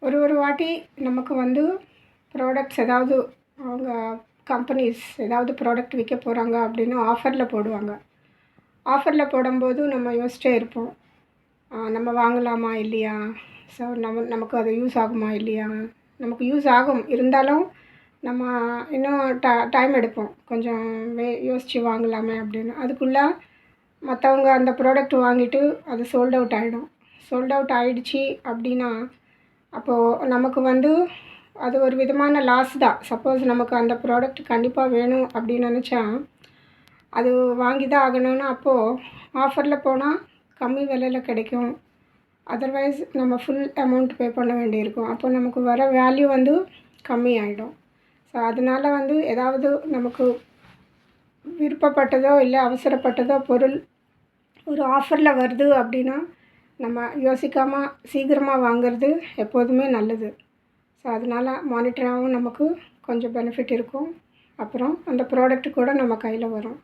ஒரு வாட்டி நமக்கு வந்து ப்ராடக்ட்ஸ் ஏதாவது அவங்க கம்பெனிஸ் ஏதாவது ப்ராடக்ட் விற்க போகிறாங்க அப்படின்னு ஆஃபரில் போடுவாங்க. ஆஃபரில் போடும்போது நம்ம யோசிச்சிட்டே இருப்போம். நம்ம வாங்கலாமா இல்லையா? ஸோ நமக்கு அது யூஸ் ஆகுமா இல்லையா? நமக்கு யூஸ் ஆகும். இருந்தாலும் நம்ம இன்னும் டைம் எடுப்போம். கொஞ்சம் யோசித்து வாங்கலாமே அப்படின்னு. அதுக்குள்ளே மற்றவங்க அந்த ப்ராடக்ட் வாங்கிட்டு அது சோல்ட் அவுட் ஆகிடும். சோல்ட் அவுட் ஆகிடுச்சி அப்படின்னா அப்போது நமக்கு வந்து அது ஒரு விதமான லாஸ் தான். சப்போஸ் நமக்கு அந்த ப்ராடக்ட் கண்டிப்பாக வேணும் அப்படின்னு நினச்சா அது வாங்கி தான் ஆகணும்னு அப்போது ஆஃபரில் போனால் கம்மி விலையில் கிடைக்கும். அதர்வைஸ் நம்ம ஃபுல் அமௌண்ட் பே பண்ண வேண்டியிருக்கும். அப்போ நமக்கு வர வேல்யூ வந்து கம்மி ஆகிடும். ஸோ அதனால் வந்து ஏதாவது நமக்கு விருப்பப்பட்டதோ இல்லை அவசரப்பட்டதோ பொருள் ஒரு ஆஃபரில் வருது அப்படின்னா நம்ம யோசிக்காமல் சீக்கிரமாக வாங்கிறது எப்போதுமே நல்லது. ஸோ அதனால் மானிட்டராகவும் நமக்கு கொஞ்சம் பெனிஃபிட் இருக்கும். அப்புறம் அந்த ப்ராடக்ட் கூட நம்ம கையில் வரும்.